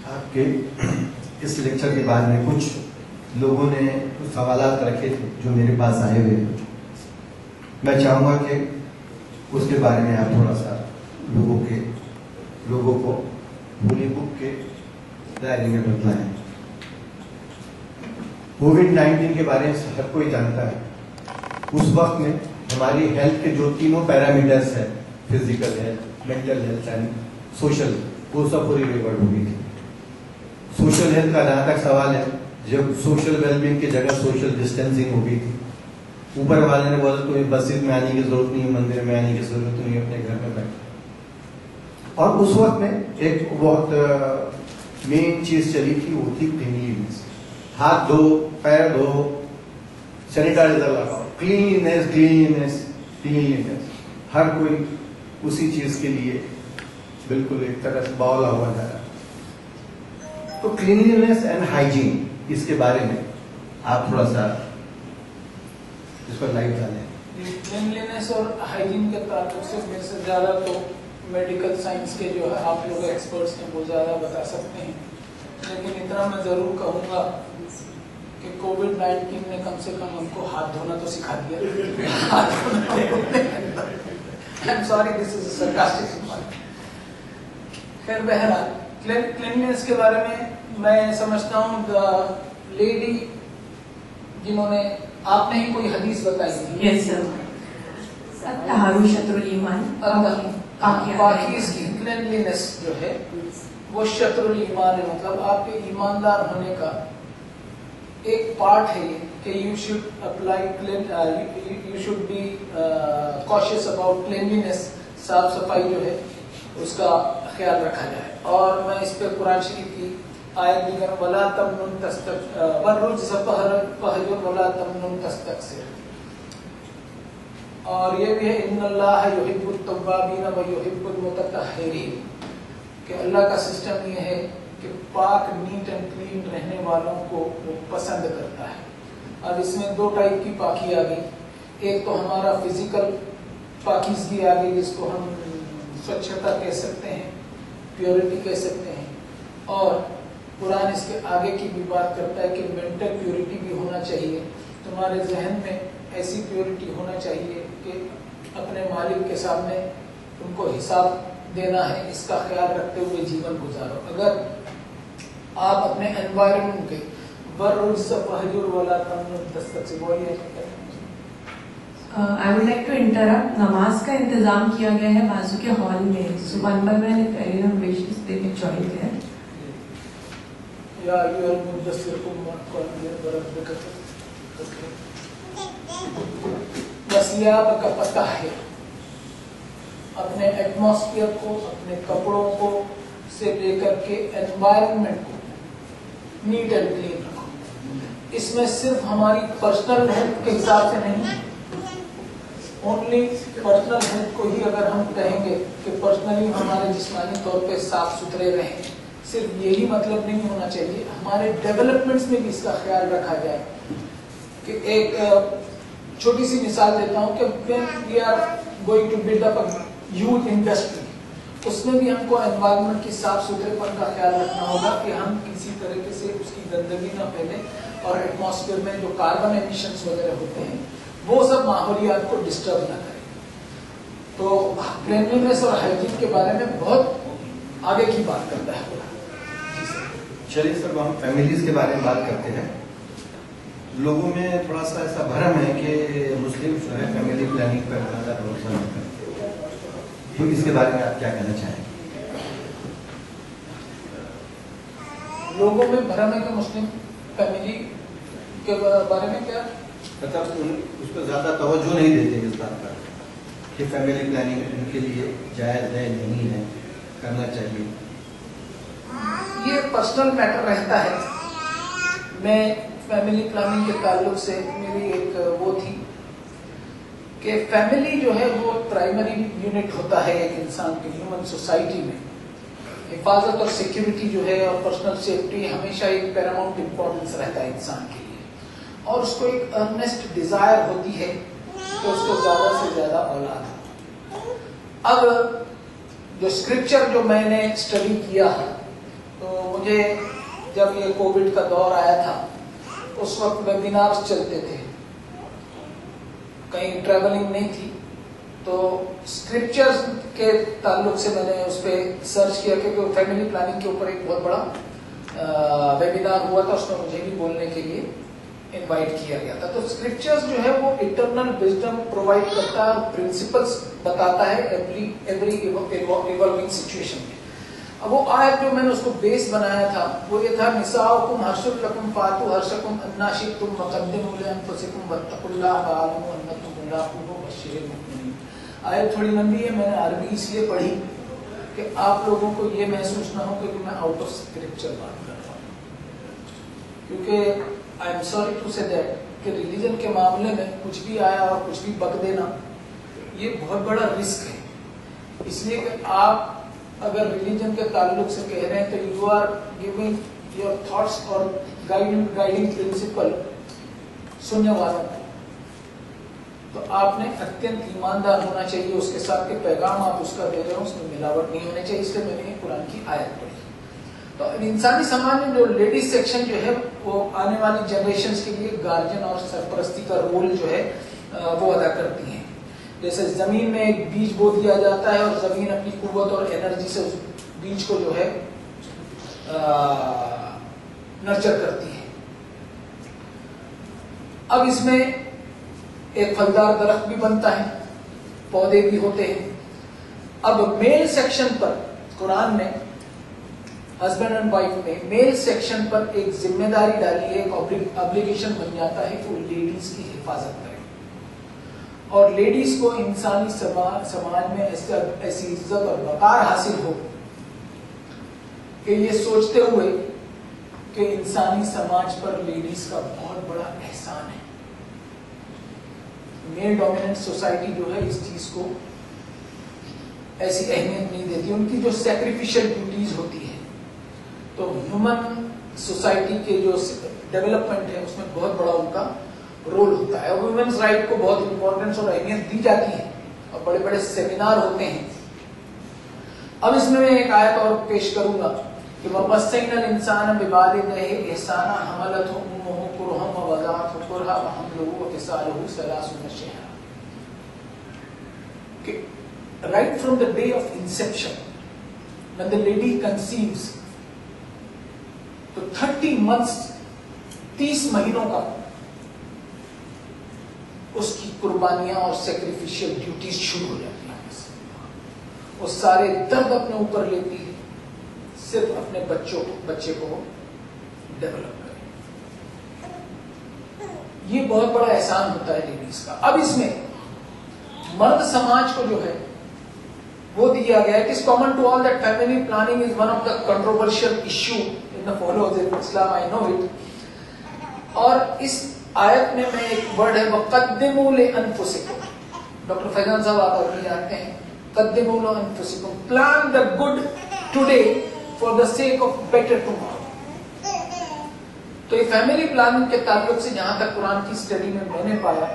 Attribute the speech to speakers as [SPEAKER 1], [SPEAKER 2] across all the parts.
[SPEAKER 1] آپ کے اس لیکچر کے بارے میں کچھ لوگوں نے کچھ سوالات رکھے تھے جو میرے پاس آئے ہوئے ہیں. میں چاہوں گا کہ اس کے بارے میں آپ تھوڑا سا لوگوں کو ہولی بک کے دائرے میں بتلائیں. کووڈ-19 کے بارے میں ہر کوئی جانتا ہے. اس وقت میں ہماری ہیلتھ کے جو تینوں پیرامیٹرس ہیں، physical health, mental health and social, وہ سب پوری ریورٹ ہو گئی تھی. سوشل ہیلتھ کا جہاں تک سوال ہے، جب سوشل ویل بینگ کی جگہ سوشل ڈسٹینسنگ ہو گئی تھی، اوپر والے نے بولا تو مسجد میں آنے کی ضرورت نہیں ہے، مندر میں آنے کی ضرورت نہیں ہے، اپنے گھر میں بیٹھے. اور اس وقت میں ایک بہت مین چیز چلی تھی، وہ تھی کلینلینس. ہاتھ دھو، پیر دھو، سینیٹائزر لگاؤ، کلینلینس کلینلینس کلینلینس. ہر کوئی اسی چیز کے لیے بالکل ایک طرح سے باولا ہوا جا رہا ہے. تو کلینلینس اینڈ ہائیجین، اس کے بارے میں آپ تھوڑا سا اس پر لائٹ ڈالیں.
[SPEAKER 2] کلینلینس اور ہائیجین کے تعلق سے میرے سے زیادہ تو میڈیکل سائنس کے جو ہے آپ لوگ ایکسپرٹس ہیں وہ زیادہ بتا سکتے ہیں، لیکن اتنا میں ضرور کہوں گا کہ کووڈ-19 نے کم سے کم ہم کو ہاتھ دھونا تو سکھا دیا. I'm sorry, this is a sarcastic remark. خیر بہرحال کلینلینس کے بارے میں سمجھتا ہوں لیڈی جنہوں نے آپ نے ہی کوئی حدیث بتائی تھی.
[SPEAKER 3] یس سر، طہارو شطر الایمان،
[SPEAKER 2] پاکیز کی کلینلینس جو ہے وہ شطر الایمان ہے. مطلب آپ کے ایماندار ہونے کا ایک پارٹ ہے یہ کہ you should be conscious about cleanliness. صاف صفائی جو ہے اس کا خیال رکھا جائے. اور میں اس پہ قرآن شریف کی آیت بھی کروں، وَلَا تَمْنُنْ وَالرُّجْزَ فَاهْجُرْ وَلَا تَمْنُنْ تَسْتَكْثِرْ. اور یہ بھی ہے اِنَّ اللَّهَ يُحِبُّ التَّوَّابِينَ وَيُحِبُّ الْمُتَطَّهِّرِينَ، کہ اللہ کا سسٹم یہ ہے کہ پاک نیٹ اینڈ کلین رہنے والوں کو وہ پسند کرتا ہے. اب اس میں دو ٹائپ کی پاکی آ گئی. ایک تو ہمارا فزیکل پاکیزگی آ گئی جس کو ہم سوچھتا کہہ سکتے ہیں، پیورٹی کہہ سکتے ہیں. اور قرآن اس کے آگے کی بھی بات کرتا ہے کہ مینٹل پیورٹی بھی ہونا چاہیے. تمہارے ذہن میں ایسی پیورٹی ہونا چاہیے کہ اپنے مالک کے سامنے تم کو حساب دینا ہے، اس کا خیال رکھتے ہوئے جیون گزارو. اگر آپ اپنے انوائرمنٹ کے وَالرُّجْزَ فَاهْجُرْ وَلَا تَمْنُنْ تَسْتَكْثِرْ بولیے.
[SPEAKER 3] I would like to interrupt. نماز کا انتظام کیا گیا ہے بازو کے ہال میں. سبحان اللہ میں نے پہلے ہم وشز دے کے جوائن کیا.
[SPEAKER 2] یا ایھا المدثر قم فانذر وربک بس یہ آپ کا پتہ ہے. اپنے ایٹماسفیئر کو، اپنے کپڑوں کو سے لے کر کے انوائرمنٹ کو نیٹ اینڈ کلین رکھو. اس میں صرف ہماری پرسنل ہیلتھ کے حساب سے نہیں، اونلی پرسنل ہیلتھ کو ہی اگر ہم کہیں گے کہ پرسنلی ہمارے جسمانی طور پہ صاف ستھرے رہیں، صرف یہی مطلب نہیں ہونا چاہیے. ہمارے ڈیولپمنٹس میں بھی اس کا خیال رکھا جائے. کہ ایک چھوٹی سی مثال دیتا ہوں کہ when we are going to build up a youth industry، اس میں بھی ہم کو انوائرمنٹ کی صاف ستھرے پن کا خیال رکھنا ہوگا کہ ہم کسی طریقے سے اس کی گندگی نہ پھیلے اور ایٹماسفیئر میں جو کاربن ایمیشنز وغیرہ ہوتے ہیں وہ سب ماحولیات کو ڈسٹرب نہ کرے. تو کلینلینس اور ہائیجین کے بارے میں بہت آگے کی بات کرتا ہے.
[SPEAKER 1] چلیے سر، ہم فیملیز کے بارے میں بات کرتے ہیں. لوگوں میں تھوڑا سا ایسا بھرم ہے کہ مسلم جو ہے فیملی پلاننگ پر زیادہ بھروسہ نہیں کرتے. تو اس کے بارے میں آپ کیا کہنا چاہیں گے؟
[SPEAKER 2] لوگوں میں بھرم ہے کہ مسلم فیملی کے بارے میں کیا
[SPEAKER 1] مطلب اس کو زیادہ توجہ نہیں دیتے اس بات پر کہ فیملی پلاننگ ان کے لیے جائز ہے نہیں ہے، کرنا چاہیے.
[SPEAKER 2] یہ پرسنل میٹر رہتا ہے. میں فیملی پلاننگ کے تعلق سے میری ایک وہ تھی کہ فیملی جو ہے وہ پرائمری یونٹ ہوتا ہے ایک انسان کی ہیومن سوسائٹی میں. حفاظت اور سیکیورٹی جو ہے اور پرسنل سیفٹی ہمیشہ ایک پیراماؤنٹ امپورٹنس رہتا ہے انسان کے لیے. اور اس کو ایک ارنسٹ ڈیزائر ہوتی ہے کہ اس کو زیادہ سے زیادہ اولاد ہو. اب جو اسکرپچر جو میں نے اسٹڈی کیا ہے تو وہ मुझे जब ये कोविड का दौर आया था उस वक्त वेबिनार्स चलते थे, कहीं ट्रैवलिंग नहीं थी, तो स्क्रिप्चर्स के ताल्लुक से मैंने उस पर सर्च किया क्योंकि फैमिली प्लानिंग के ऊपर एक बहुत बड़ा वेबिनार हुआ था, उसमें मुझे भी बोलने के लिए इनवाइट किया गया था। तो स्क्रिप्चर्स जो है वो इटरनल विजडम प्रोवाइड करता है, प्रिंसिपल्स बताता है एवरी इवॉल्विंग सिचुएशन में। अब वो आयत जो मैंने उसको बेस बनाया था वो ये था, निसाउकुम हर्शुल लकुम फातु हर्शकुम अन्नाशितुम वक़द्दिमू लिअन्फुसिकुम वत्तकुल्लाह वअलमू अन्नकुम मुलाक़ूहु वबश्शिरिल मुमिनीन। आयत थोड़ी लंबी है, मैंने अरबी इसलिए पढ़ी कि आप लोगों को ये महसूस ना हो कि मैं आउट ऑफ स्क्रिप्चर बात कर रहा हूँ, क्योंकि I am sorry to say that कि रिलीजन के मामले में कुछ भी आया और कुछ भी बक देना ये बहुत बड़ा रिस्क है। इसलिए कि आप अगर रिलीजन के ताल्लुक से कह रहे हैं तो you are giving your thoughts और गाइडिंग प्रिंसिपल सुनने वालों को, तो आपने अत्यंत ईमानदार होना चाहिए, उसके साथ के पैगाम आप उसका दे रहे हो उसमें मिलावट नहीं होनी चाहिए। इसलिए मैंने कुरान की आयत पढ़ी। तो इंसानी समाज में जो लेडीज सेक्शन जो है वो आने वाली जनरेशन्स के लिए गार्जियन और सरपरस्ती का रोल जो है वो अदा करती हैं। जैसे जमीन में एक बीज बो दिया जाता है और जमीन अपनी कुव्वत और एनर्जी से उस बीज को जो है नर्चर करती है। अब इसमें एक फलदार दरख्त भी बनता है, पौधे भी होते हैं। अब मेल सेक्शन पर कुरान ने, हस्बैंड एंड वाइफ ने मेल सेक्शन पर एक जिम्मेदारी डाली है, एक ऑब्लिगेशन बन जाता है कि वो लेडीज की हिफाजत करें और लेडीज को इंसानी समाज में ऐसी इज्जत और वकार हासिल हो कि ये सोचते हुए कि इंसानी समाज पर लेडीज का बहुत बड़ा एहसान है। मेल डोमिनेंट सोसाइटी जो है इस चीज को ऐसी अहमियत नहीं देती। उनकी जो सैक्रिफिशियल ड्यूटीज होती है, तो ह्यूमन सोसाइटी के जो डेवलपमेंट है उसमें बहुत बड़ा उनका रोल होता है और वुमेन्स राइट को बहुत इंपॉर्टेंस और अहमियत दी जाती है और बड़े बड़े सेमिनार होते हैं। अब इसमें मैं एक आयत और पेश करूंगा कि वबस्सैनल इंसान बिवालिदैहि इहसाना हमलतहु उम्मुहु कुरहन व वज़अतहु कुरहा व हमलुहु व फिसालुहु सलासूना शहरा, कि right from the day of inception when the lady conceives, तो 30 months 30 महीनों का उसकी कुर्बानियां और सैक्रिफिशियल ड्यूटीज शुरू हो जाती हैं। वो सारे दर्द अपने ऊपर लेती है सिर्फ अपने बच्चे को डेवलप करें। ये बहुत बड़ा एहसान होता है लेडीज का। अब इसमें मर्द समाज को जो है वो दिया गया है कि common to all that family planning is one of the controversial issue in the followers in Islam, I know it. और इस आयत में मैं एक वर्ड है वक़द्दिमू लिअन्फुसिकुम, डॉक्टर फैजान साहब आप अभी जानते हैं, क़द्दिमू लिअन्फुसिकुम, plan the good today for the sake of better tomorrow. तो ये फैमिली प्लानिंग के ताल्लुक से जहां तक कुरान की स्टडी में मैंने पाया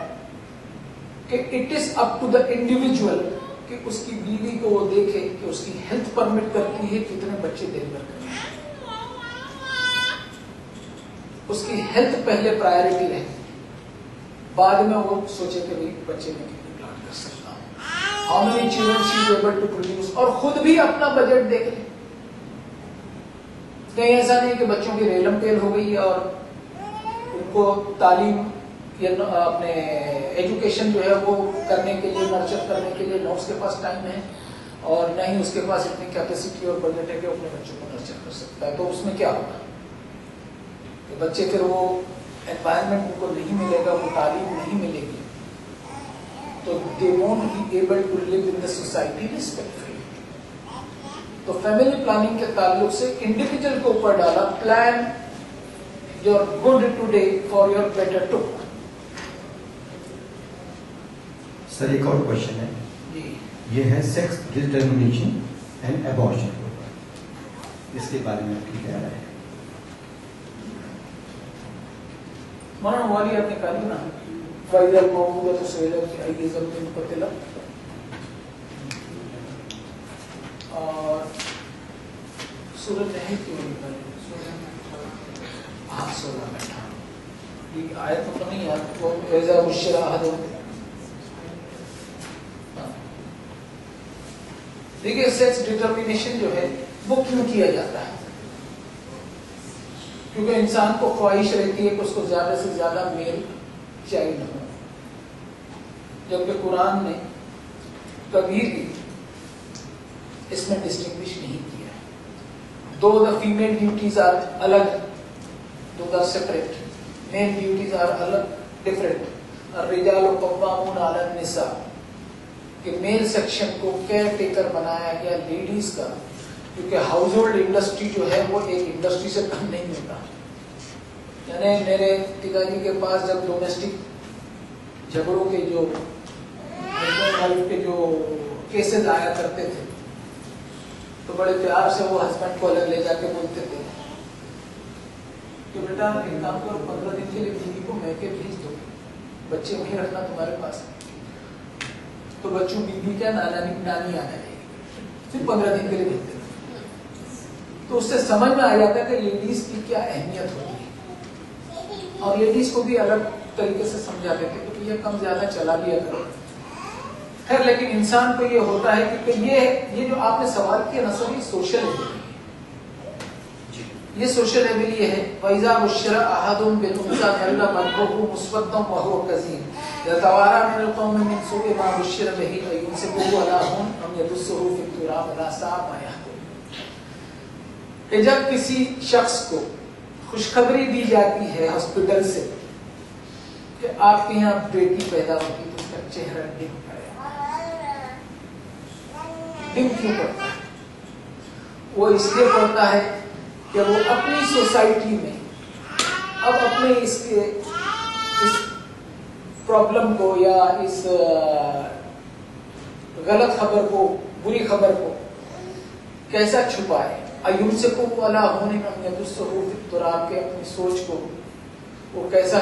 [SPEAKER 2] कि it is up to the individual कि उसकी बीवी को वो देखे कि उसकी हेल्थ परमिट करती है कितने बच्चे डिलीवर करें, उसकी हेल्थ पहले प्रायोरिटी रहे, बाद में वो सोचे कि भाई बच्चे में कितने प्लान कर सकता हूं, how many children she is able to produce, और खुद भी अपना बजट देख ले। कहीं ऐसा नहीं कि बच्चों की रेलम पेल हो गई है और उनको तालीम या अपने एजुकेशन जो है वो करने के लिए, नर्चर करने के लिए न उसके पास टाइम है और न ही उसके पास इतनी कैपेसिटी और बजट है कि अपने बच्चों को नर्चर कर सकता है। तो उसमें क्या होगा कि बच्चे फिर वो एनवायरनमेंट उनको नहीं मिलेगा, वो तालीम नहीं मिलेगी, तो they won't be able to live in the society respectfully. तो फैमिली प्लानिंग के ताल्लुक से इंडिविजुअल के ऊपर डाला, plan your good today for your better tomorrow.
[SPEAKER 1] Sir एक और क्वेश्चन है, ये है सेक्स डिटर्मिनेशन एंड एबॉर्शन, इसके बारे में आपकी क्या राय है?
[SPEAKER 2] मानो वाली आपने कहा ना, फाइदल मौजूदा तो सेलर की आई जमीन पतिला, और सूरत नहीं क्यों निकाले? 16 में 18 ये आयत तो नहीं यार, वो ऐसा बुश्रा अहदुहुम। देखिए सेक्स डिटर्मिनेशन जो है वो क्यों किया जाता है? क्योंकि इंसान को ख्वाहिश रहती है कि उसको ज्यादा से ज्यादा मेल चाइल्ड हो, जबकि कुरान ने कभी भी इसमें डिस्टिंग्विश नहीं किया है। दो द फीमेल ड्यूटीज आर अलग, दो the separate, male duties are अलग, डिफरेंट। रिजाल कव्वामून अला निसा कि मेल सेक्शन को केयर टेकर बनाया गया लेडीज का, क्योंकि हाउस होल्ड इंडस्ट्री जो है वो एक इंडस्ट्री से कम नहीं होता। यानी मेरे पिताजी के पास जब डोमेस्टिक झगड़ों के जो हस्बैंड वाइफ के जो केसेस आया करते थे, तो बड़े प्यार से वो हस्बैंड को अलग ले जाके बोलते थे कि बेटा एक काम करो, 15 दिन के लिए बीवी को मैके भेज दो, बच्चे वहीं रखना तुम्हारे पास। तो बच्चों बीबी क्या नानी आ जाएगी, सिर्फ 15 दिन के लिए भेजते थे। तो उससे समझ में आ जाता है कि लेडीज की क्या अहमियत होती है, और लेडीज को भी अलग तरीके से समझा देते कि ये कम ज्यादा चला लिया करो। खैर, लेकिन इंसान को ये होता है कि ये जो आपने सवाल किया ना सर, ये सोशल एबिलिटी, ये सोशल एबिलिटी है। वैजा बुश्रा अहदुहुम बिल-उन्सा ज़ल्ला वजहुहु मुस्वद्दन व हुवा कज़ीम यतवारा मिनल क़ौमि मिन सूइ मा बुश्शिरा बिही अयुमसिकुहु अला हुन अम यदुस्सुहु फित-तुराब अला साअ मा यहकुम। कि जब किसी शख्स को खुशखबरी दी जाती है हॉस्पिटल से कि आपके यहाँ बेटी पैदा होगी, तो उसका चेहरा डिम पड़ेगा। डिम क्यों पड़ता है? वो इसलिए पड़ता है कि वो अपनी सोसाइटी में अब अपने इस प्रॉब्लम को या इस गलत खबर को, बुरी खबर को कैसा छुपाए। अयुमसिकुहु अला हुन अम यदुस्सुहु फित-तुराब के अपनी सोच को वो कैसा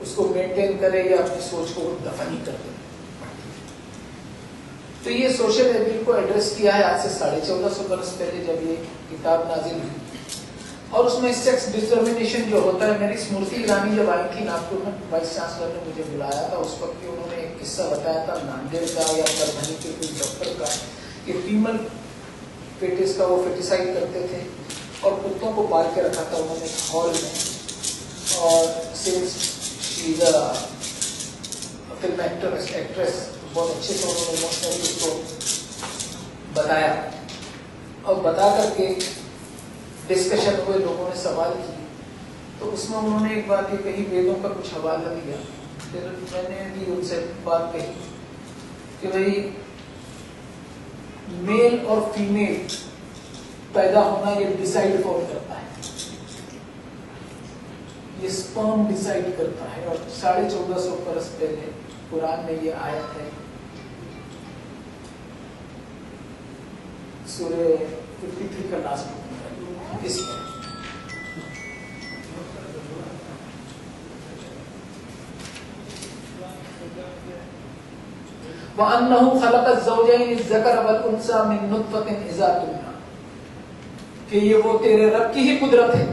[SPEAKER 2] उसको मेंटेन करे या अपनी सोच को दफन ही कर दे। तो ये सोशल एबिलिटी को एड्रेस किया है आज से 1450 बरस पहले जब ये किताब नाजिल हुई। और उसमें सेक्स डिटर्मिनेशन जो होता है, मेरी स्मृति ईरानी जब आई थी नागपुर में, वाइस चांसलर ने मुझे बुलाया था, उस वक्त उन्होंने एक किस्सा बताया था नांदेड़ का या परभनी के कोई डॉक्टर का, कि फीमेल फेटिस का वो फेटिसाइड करते थे और कुत्तों को पाल के रखा था उन्होंने हॉल में। और फिल्म एक्ट्रेस बहुत अच्छे से उन्होंने इमोशनली उसको बताया, और बता करके डिस्कशन हुए, लोगों ने सवाल किए, तो उसमें उन्होंने एक बात ये कही, वेदों का कुछ हवाला दिया। फिर मैंने भी उनसे बात कही कि भाई मेल और फीमेल पैदा होना ये डिसाइड कौन करता है? ये स्पर्म डिसाइड करता है। और 1450 बरस पहले कुरान में ये आयत है, सूरह 53 का लास्ट इसमें वअन्नहु खलक़ ज़ौजैन ज़कर वल उन्सा मिन नुत्फ़तिन इज़ा तुमना, कि ये वो तेरे रब की ही कुदरत है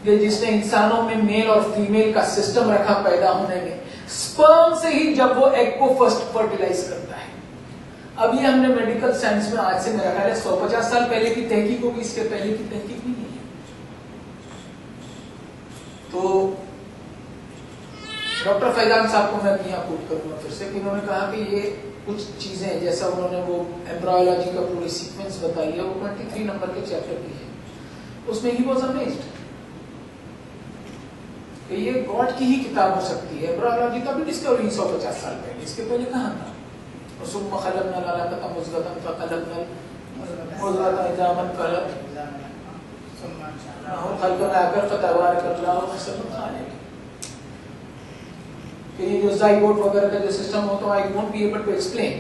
[SPEAKER 2] कि जिसने इंसानों में मेल और फीमेल का सिस्टम रखा पैदा होने में, स्पर्म से ही जब वो एग को फर्स्ट फर्टिलाइज करता है। अब ये हमने मेडिकल साइंस में आज से मेरा ख्याल है 150 साल पहले की तहकीक होगी, इसके पहले की तहकीक नहीं है। तो डॉक्टर फैजान साहब को मैं यहाँ कोट करूंगा फिर से, कि उन्होंने कहा कि ये कुछ चीजें, जैसा उन्होंने वो एम्ब्रायोलॉजी का पूरी सीक्वेंस बताई है, वो 23 नंबर के चैप्टर की है, उसमें ही वाज अमेज्ड कि ये गॉड की ही किताब हो सकती है। एम्ब्रायोलॉजी का भी डिस्कवरी 150 साल पहले, इसके पहले कहाँ था? सुम्मा खलक़ना अलक़ता मुज़ग़तन फ़ख़लक़ना मुज़ग़तन इज़ामन ख़लक़ना फ़तबारकल्लाहु अहसनुल ख़ालिक़ीन। कि ये जो ज़ाइगोट वगैरह का जो सिस्टम होता है, I won't be able to explain,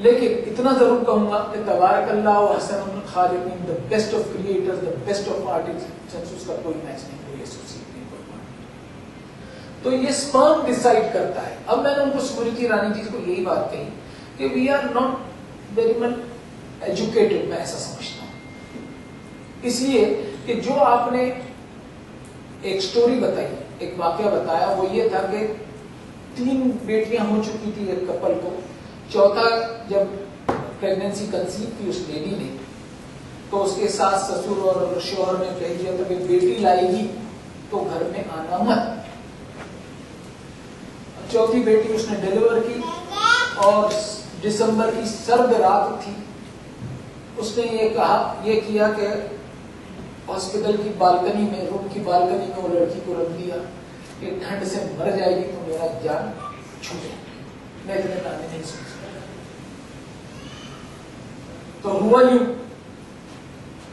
[SPEAKER 2] लेकिन इतना जरूर कहूंगा कि तबारकल्लाहु अहसनुल ख़ालिक़ीन, the best of creators, the best of artist, उसका कोई मैच नहीं, कोई एसोसिएट नहीं कर पाता। तो ये स्पर्म डिसाइड करता है। अब मैंने उनको स्मृति ईरानी जी को यही बात कही कि we are not very much educated, मैं ऐसा समझता हूँ اس لیے کہ جو آپ نے ایک سٹوری بتائی, ایک واقعہ بتایا, وہ یہ تھا کہ 3 بیٹیاں ہو چکی تھی ایک کپل کو, چوتھا جب پریگنینسی کنسیو کی اس لیڈی نے, تو اس کے ساس سسر اور شوہر نے کہہ دیا تھا کہ بیٹی لائے گی تو گھر میں آنا مت. چوتھی بیٹی اس نے ڈیلیور کی اور دسمبر کی سرد رات تھی. اس نے یہ کیا کہ ہاسپٹل کی بالکنی میں, روم کی بالکنی میں وہ لڑکی کو رکھ دیا کہ ٹھنڈ سے مر جائے گی تو میرا جان چھوٹے, میں اتنے لانے نہیں سوچ سکتا. تو ہوا یوں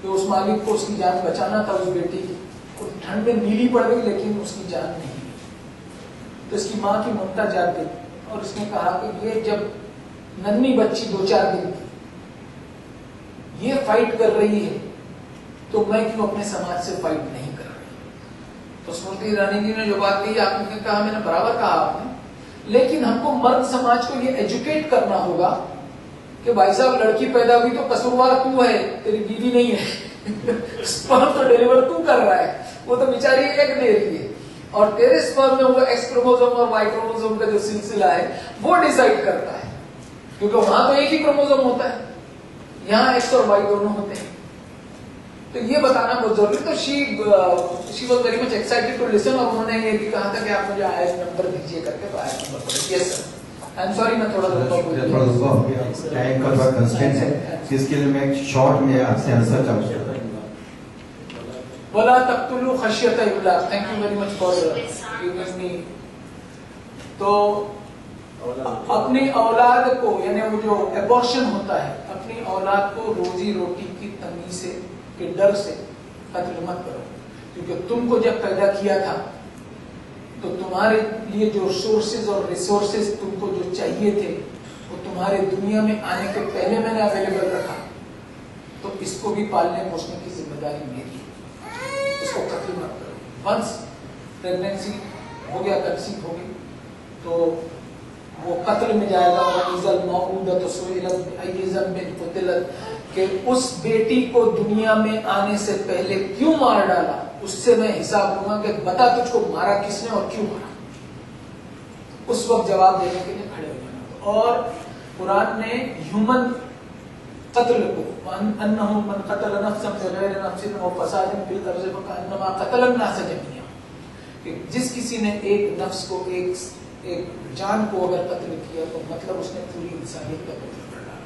[SPEAKER 2] کہ اس مالک کو اس کی جان بچانا تھا اس بیٹی کی, ٹھنڈ میں نیلی پڑ گئی لیکن اس کی جان نہیں. تو اس کی ماں کی ممتا جاگ گئی اور اس نے کہا کہ یہ جب ننھی بچی 2-4 دن کی یہ فائٹ کر رہی ہے تو میں کیوں اپنے سماج سے فائٹ نہیں کر رہی. تو اسمرتی ایرانی جی نے جو بات کہی آپ نے کہا, میں نے برابر کہا آپ نے, لیکن ہم کو مرد سماج کو یہ ایجوکیٹ کرنا ہوگا کہ بھائی صاحب لڑکی پیدا ہوئی تو قصوروار تو ہے, تیری بیوی نہیں ہے. اسپرم تو ڈیلیور تو کر رہا ہے, وہ تو بیچاری ایک دے رہی ہے, اور تیرے اسپرم میں وہ ایکس کروموزوم اور وائی کروموزوم کا جو سلسلہ ہے وہ ڈیسائیڈ کرتا ہے, کیونکہ وہاں تو ایک ہی کروموزوم ہوتا ہے, یہاں ایکس اور وائی دونوں ہوتے ہیں. تو یہ بتانا بہت ضروری. تو she was very much excited to listen, اور انہوں نے یہ بھی کہا تھا کہ آپ مجھے آیت نمبر دیجیے کر کے, تو آیت نمبر پڑھیں. یس سر, آئی ایم سوری میں تھوڑا
[SPEAKER 1] ٹائم کا تھوڑا کنسٹینٹ ہے, جس کے لیے میں شارٹ میں آپ سے آنسر چاہوں گا.
[SPEAKER 2] وَلَا تَقْتُلُوا خَشْيَةَ إِمْلَاقٍ. Thank you very much for giving me. تو اپنی اولاد کو, یعنی وہ جو ایبورشن ہوتا ہے, اپنی اولاد کو روزی روٹی کی تنگی سے, کے ڈر سے قتل مت کرو, کیونکہ تم کو جب پیدا کیا تھا تو تمہارے لیے جو سورسز اور ریسورسز تم کو جو چاہیے تھے وہ تمہارے دنیا میں آنے کے پہلے میں نے اویلیبل رکھا, تو اس کو بھی پالنے پوسنے کی ذمہ داری میری ہے, اس کو قتل مت کرو. ونس پریگنینسی ہو گیا, کنسیو ہو گئی, تو وہ قتل میں جائے گا. وَإِذَا الْمَوْءُودَةُ سُئِلَتْ بِأَيِّ ذَنبٍ قُتِلَتْ, کہ اس بیٹی کو دنیا میں آنے سے پہلے کیوں مار ڈالا, اس سے میں حساب لوں گا کہ بتا تجھ کو مارا کس نے اور کیوں مارا. اس وقت جواب دینے کے لیے کھڑے ہو جانا. اور قرآن نے ہیومن قتل کو, انه من قتل نفسا بغیر نفس او فساد فی الارض فکانما قتل الناس جميعا, کہ جس کسی نے ایک نفس کو, ایک جان کو اگر قتل کیا تو مطلب اس نے پوری انسانیت کا قتل کر ڈالا.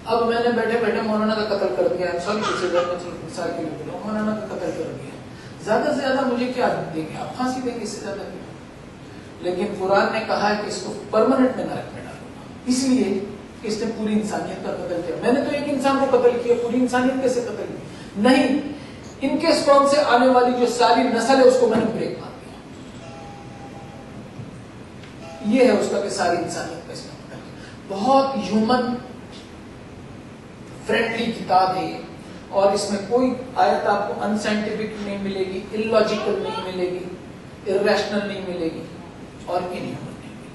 [SPEAKER 2] اب میں نے بیٹھے بیٹھے مولانا کا قتل کر دیا, سوری کسی مثال کے لیے بولا, مولانا کا قتل کر دیا, زیادہ سے زیادہ مجھے کیا دیں گے آپ, پھانسی دیں گے, اس سے زیادہ کیا. لیکن قرآن نے کہا ہے کہ اس کو پرماننٹ میں نرک میں ڈالوں گا, اس لیے کہ اس نے پوری انسانیت کا قتل کیا. میں نے تو ایک انسان کو قتل کیا, پوری انسانیت کیسے قتل کی؟ نہیں, ان کے اسپرم سے آنے والی جو ساری نسل ہے اس کو میں نے بریک مار دیا. یہ ہے اس کا کہ ساری انسانیت کا اس میں قتل کیا. بہت ہیومن فرینڈلی کتاب ہے, اور اس میں کوئی آیت آپ کو ان سائنٹیفک نہیں ملے گی, ان لاجیکل نہیں ملے گی, irrational نہیں ملے گی, اور inhuman نہیں ملے گی.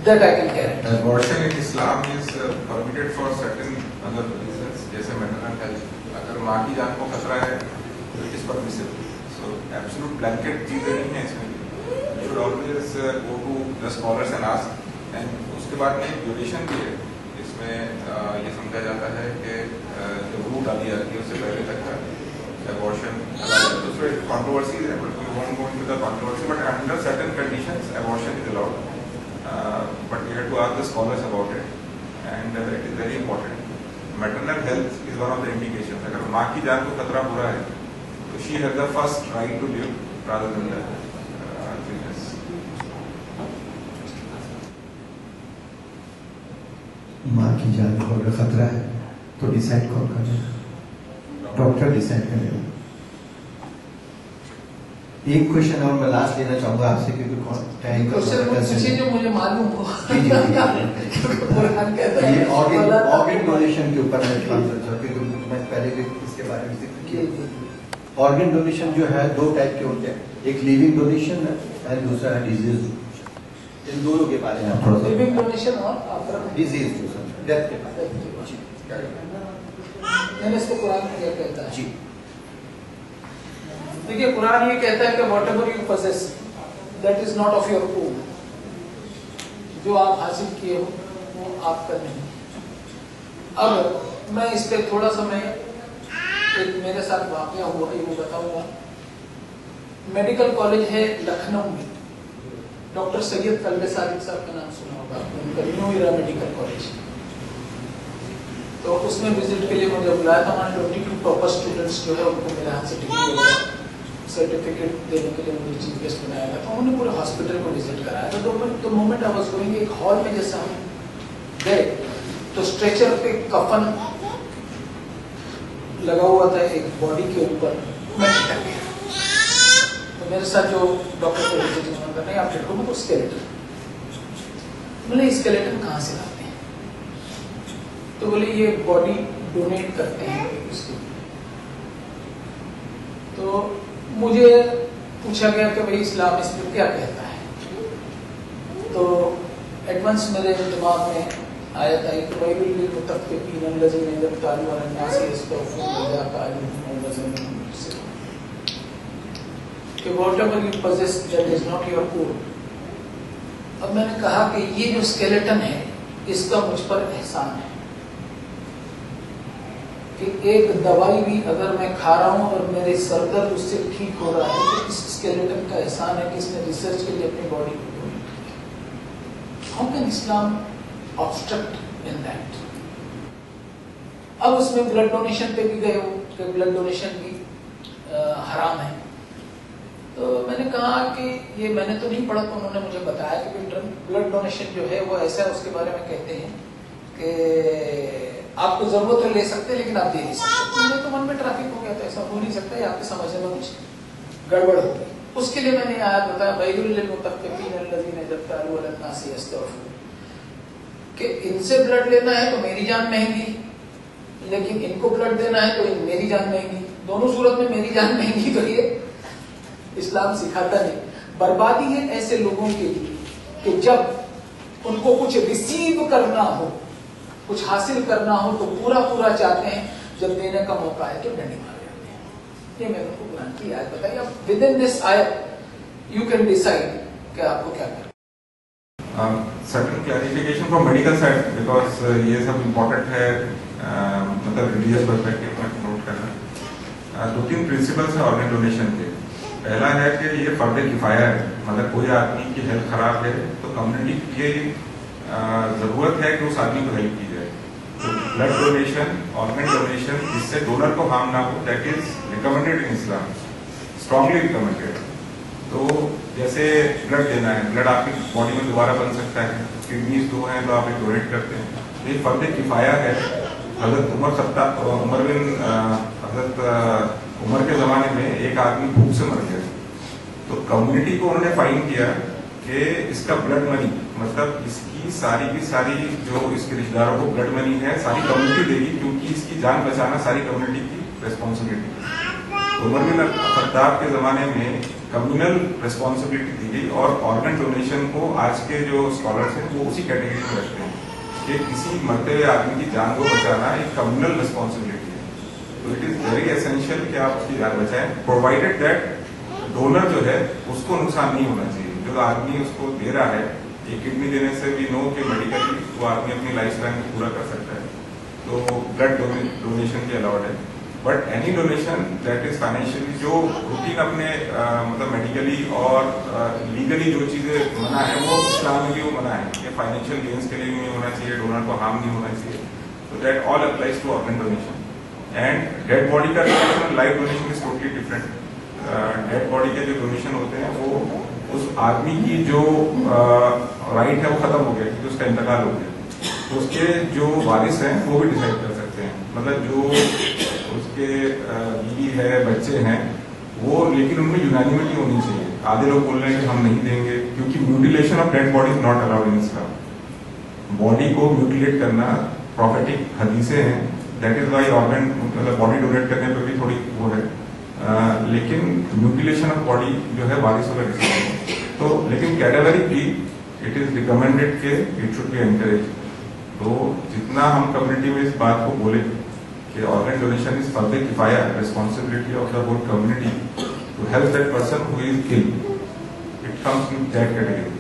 [SPEAKER 2] That I can guarantee.
[SPEAKER 4] Abortion in Islam is permitted for certain other reasons, جیسے maternal health. اگر ماں کی جان کو خطرہ ہے تو it is permissible. So absolute blanket چیزیں نہیں ہیں اس میں. You should always go to the scholars and ask. And اس کے بعد میں ڈیوریشن بھی ہے, اس میں یہ سمجھا جاتا ہے کہ جو روح ڈالی جاتی ہے اس سے پہلے تک کا abortion allowed. So controversy is, but we won't go into the controversy, but under certain conditions abortion is allowed. But we have to ask the scholars about it, and it is very important. Maternal health is one of the indications. اگر ماں کی جان کو خطرہ برا ہے تو she has the first right to live rather than the illness.
[SPEAKER 1] ماں کی جان کو اگر خطرہ ہے تو ڈیسائیڈ کون کرے گا؟ ڈاکٹر ڈیسائیڈ کرے گا. ایک کوشچن اور میں لاسٹ لینا چاہوں گا آپ سے, کیونکہ
[SPEAKER 2] جو مجھے معلوم ہو
[SPEAKER 1] یہ آرگن ڈونیشن کے اوپر میں پہلے بھی اس کے بارے میں ذکر کیا. آرگن ڈونیشن جو ہے 2 ٹائپ کے ہوتے ہیں, ایک لیونگ ڈونیشن ہے اور دوسرا ہے ڈیزیز ڈونیشن. ان دونوں کے بارے میں تھوڑا سا
[SPEAKER 2] لیونگ ڈونیشن اور
[SPEAKER 1] ڈیزیز ڈیتھ کے بارے میں.
[SPEAKER 2] मैंने इसको कुरान में क्या कहता है
[SPEAKER 1] जी
[SPEAKER 2] देखिए कुरान ये कहता है कि whatever you possess that is not of your own, जो आप हासिल किए हो वो आपका नहीं। अब मैं इस पे थोड़ा सा मैं एक मेरे साथ वाकया हुआ है वो बताऊंगा। मेडिकल कॉलेज है लखनऊ में, डॉक्टर सैयद कल्बे सादिक साहब का नाम सुना होगा आपने, उनका न्यू इरा मेडिकल कॉलेज। तो उसमें विजिट के लिए मुझे बुलाया था, वहाँ 22 टॉपर स्टूडेंट्स जो है उनको मेरे हाथ से डिग्री सर्टिफिकेट देने के लिए मुझे चीफ गेस्ट बनाया गया। तो उन्होंने पूरे हॉस्पिटल को विजिट कराया था। तो मोमेंट आई वाज गोइंग, एक हॉल में जैसे हम गए तो स्ट्रेचर पे कफन लगा हुआ था एक बॉडी के ऊपर, मैं छिटक गया। तो मेरे साथ जो डॉक्टर को विजिट कर रहे हैं, आप देखो तो स्केलेटन, बोले स्केलेटन कहाँ से लाते हैं? तो बोले ये बॉडी डोनेट करते हैं उसको। तो मुझे पूछा गया कि भाई इस्लाम इस पर क्या कहता है? तो एडवांस मेरे दिमाग में आया था कि भाई whatever you possess that is not your own। अब मैंने कहा कि ये जो स्केलेटन है इसका मुझ पर एहसान है कि एक दवाई भी अगर मैं खा रहा हूं और मेरे सर दर्द उससे ठीक हो रहा है तो इस स्केलेटन का एहसान है कि इसने रिसर्च के लिए अपनी बॉडी को डोनेट किया। How can Islam obstruct in that? अब उसमें ब्लड डोनेशन पे भी गए हो कि ब्लड डोनेशन भी हराम है। तो मैंने कहा कि ये मैंने तो नहीं पढ़ा, तो उन्होंने मुझे बताया कि ब्लड डोनेशन जो है वो ऐसा है, उसके बारे में कहते हैं कि आपको जरूरत है ले सकते हैं लेकिन आप दे नहीं सकते। मुझे तो मन में ट्रैफिक हो गया था, ऐसा हो नहीं सकता, ये आपके समझने में कुछ गड़बड़ हो गई। उसके लिए मैंने आयत बताया कि इनसे ब्लड लेना है तो मेरी जान महंगी, लेकिन इनको ब्लड देना है तो मेरी जान महंगी। दोनों सूरत में मेरी जान महंगी, तो ये इस्लाम सिखाता नहीं। बर्बादी है ऐसे लोगों के लिए कि जब उनको कुछ रिसीव करना हो, कुछ हासिल करना हो तो पूरा पूरा चाहते हैं, जब देने का मौका है तो डंडे मारे जाते हैं। ये मैंने उनको कुरान की आयत बताई। अब विद इन दिस आयत यू कैन डिसाइड कि आपको क्या करना।
[SPEAKER 4] Certain clarification from medical side, because ये सब इम्पोर्टेंट है, मतलब रिलीजियस पर्सपेक्टिव में नोट करना। 2-3 प्रिंसिपल्स है ऑर्गन डोनेशन के। पहला है कि ये फर्द किफाया है, मतलब कोई आदमी की हेल्थ खराब है तो कम्युनिटी की जरूरत है कि उस आदमी को हेल्प की जाए। तो ब्लड डोनेशन, ऑर्गन डोनेशन, इससे डोनर को हार्म ना हो, that is recommended in Islam, strongly recommended. तो जैसे ब्लड देना है, ब्लड आपकी बॉडी में दोबारा बन सकता है, किडनीज 2 हैं तो आप एक डोनेट करते हैं, ये फर्द किफाया है। हजरत उमर के ज़माने में एक आदमी भूख से मर गया, तो कम्युनिटी को उन्होंने फाइन किया कि इसका ब्लड मनी, मतलब इसकी सारी की सारी जो इसके रिश्तेदारों को ब्लड मनी है सारी कम्युनिटी देगी, क्योंकि इसकी जान बचाना सारी कम्युनिटी की रेस्पॉन्सिबिलिटी है। उमर बिन खत्ताब के ज़माने में कम्युनल रेस्पॉन्सिबिलिटी दी गई, और ऑर्गन डोनेशन को आज के जो स्कॉलर्स हैं वो उसी कैटेगरी में रखते हैं कि किसी मरते हुए आदमी की जान को बचाना एक कम्युनल रेस्पॉन्सिबिलिटी है। तो इट इज वेरी एसेंशियल कि आप उसकी जान बचाएं, प्रोवाइडेड दैट डोनर जो है उसको नुकसान नहीं होना चाहिए। जो आदमी उसको दे रहा है, ये किडनी देने से भी नो कि मेडिकली वो आदमी अपनी लाइफ स्टाइल को पूरा कर सकता है, तो ब्लड डोनेशन भी अलाउड है। But any donation that is financially, जो रूटीन अपने मतलब मेडिकली और लीगली जो चीज़ें मना है वो इस्लाम में भी वो मना है, ये फाइनेंशियल गेन्स के लिए भी नहीं होना चाहिए, डोनर को हार्म नहीं होना चाहिए। तो that all applies to organ donation. And dead body का donation, life donation is totally different. Dead body के जो डोनेशन होते हैं वो उस आदमी की जो राइट है वो खत्म हो गया क्योंकि उसका इंतकाल हो गया, तो उसके जो वारिस हैं वो भी डिसाइड कर सकते हैं, मतलब जो उसके बीवी है, बच्चे हैं वो, लेकिन उनमें यूनानिमिटी होनी चाहिए। आधे लोग बोल रहे हैं कि हम नहीं देंगे, क्योंकि mutilation of dead body is not allowed in Islam. Body को म्यूटिलेट करना प्रोफेटिक हदीसें हैं, दैट इज वाई ऑर्गन मतलब बॉडी डोनेट करने पर भी थोड़ी वो है, लेकिन म्यूटिलेशन ऑफ बॉडी जो है वारिसों का डिसीजन है। तो लेकिन कैडेवरिकली इट इज रिकमेंडेड के इट शुड बी एनकरेज। तो जितना हम कम्युनिटी में इस बात को बोले कि organ donation is fard kifaya, responsibility of the whole community to help that person who is ill. It comes in that category.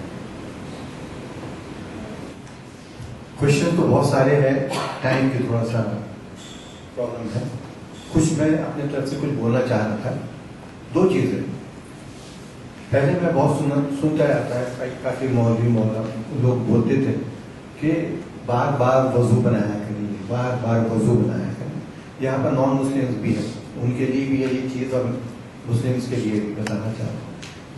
[SPEAKER 1] Question तो बहुत सारे हैं, टाइम की थोड़ा सा प्रॉब्लम है। कुछ मैं अपने तरफ से कुछ बोलना चाह रहा था। दो चीजें, पहले मैं बहुत सुनता आता है, काफी मौलवी लोग बोलते थे कि बार बार वजू बनाया करिए, बार बार वजू बनाया करिए। यहाँ पर नॉन मुस्लिम्स भी हैं, उनके लिए भी ये चीज और मुस्लिम्स के लिए भी बताना चाहता हूँ।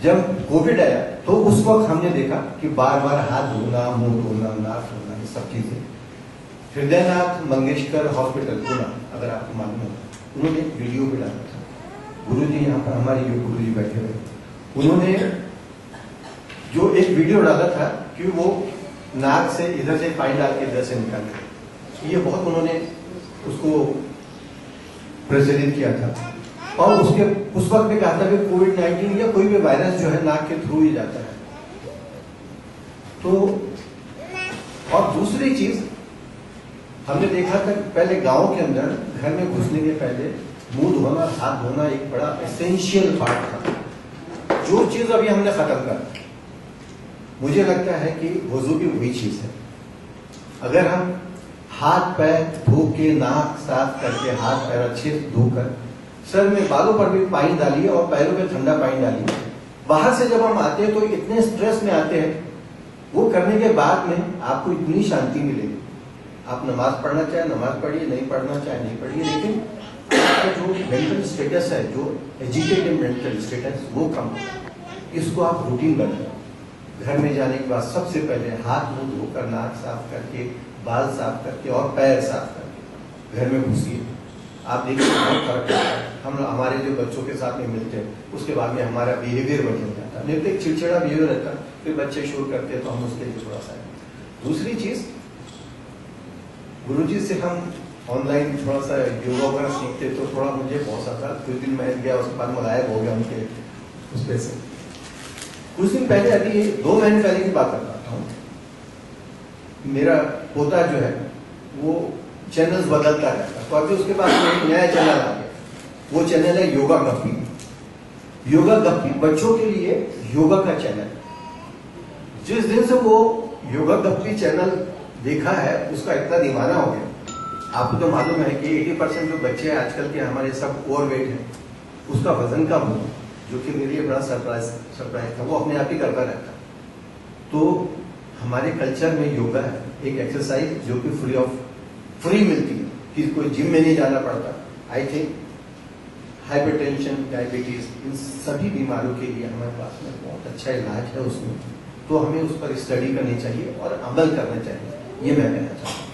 [SPEAKER 1] जब कोविड आया तो उस वक्त हमने देखा कि बार बार हाथ धोना, मुंह धोना, नाक धोना, ये सब चीजें। हृदयनाथ मंगेशकर हॉस्पिटल पुणे, अगर आपको मालूम हो, उन्होंने एक वीडियो भी डाला था। गुरुजी यहाँ पर हमारे जो गुरुजी बैठे हुए, उन्होंने जो एक वीडियो डाला था कि वो नाक से इधर से पानी डाल के इधर से निकाल, ये बहुत उन्होंने उसको प्रचलित किया था। और उसके उस वक्त भी कहा था कि कोविड-19 या कोई भी वायरस जो है नाक के थ्रू ही जाता है। तो और दूसरी चीज हमने देखा था, पहले गांव के अंदर घर में घुसने के पहले मुंह धोना, हाथ धोना एक बड़ा एसेंशियल पार्ट था, जो चीज अभी हमने खत्म कर। मुझे लगता है कि वजू भी वही चीज है। अगर हम हाथ पैर धो के, नाक साफ करके, हाथ पैर अच्छे से धोकर, सर में बालों पर भी पानी डालिए और पैरों पे ठंडा पानी डालिए। बाहर से जब हम आते हैं तो इतने स्ट्रेस में आते हैं, वो करने के बाद में आपको इतनी शांति मिलेगी। आप नमाज पढ़ना चाहे नमाज पढ़िए, नहीं पढ़ना चाहे नहीं पढ़िए, लेकिन आपका जो मेंटल स्टेटस है, जो एजिटेटेड मेंटल स्टेटस, वो कम हो। इसको आप रूटीन बनाए। घर में जाने के बाद सबसे पहले हाथ मुंह धोकर, नाक साफ करके, बाल साफ करके और पैर साफ करके घर में घुसिए। आप देखिए बहुत फर्क पड़ता है। हम हमारे जो बच्चों के साथ में मिलते हैं, उसके बाद में हमारा बिहेवियर बदल जाता है। नहीं तो एक चिड़चिड़ा बिहेवियर रहता है, फिर बच्चे शोर करते हैं तो हम उसके लिए थोड़ा सा। दूसरी चीज, गुरुजी से हम ऑनलाइन थोड़ा सा योगा वगैरह सीखते, तो थोड़ा मुझे बहुत सा कुछ दिन मैं गया, उसके बाद में गायब हो गया उनके उस पे से। कुछ दिन पहले, अभी 2 महीने पहले की बात कर रहा हूँ, मेरा पोता जो है वो चैनल्स बदलता रहता है, तो अभी उसके पास में एक नया चैनल आ गया। वो चैनल है योगा गप्पी। योगा गप्पी बच्चों के लिए योगा का चैनल। जिस दिन से वो योगा गप्पी चैनल देखा है, उसका इतना दीवाना हो गया। आपको तो मालूम है कि 80% जो बच्चे आजकल के हमारे सब ओवरवेट हैं, उसका वजन कम हो, जो कि मेरे लिए बड़ा सरप्राइज था। वो अपने आप ही करता रहता। तो हमारे कल्चर में योगा है एक एक्सरसाइज जो कि फ्री मिलती है, कि कोई जिम में नहीं जाना पड़ता। आई थिंक हाइपरटेंशन, डायबिटीज, इन सभी बीमारियों के लिए हमारे पास में बहुत अच्छा इलाज है उसमें। तो हमें उस पर स्टडी करनी चाहिए और अमल करना चाहिए, ये मैं कहना चाहता हूँ।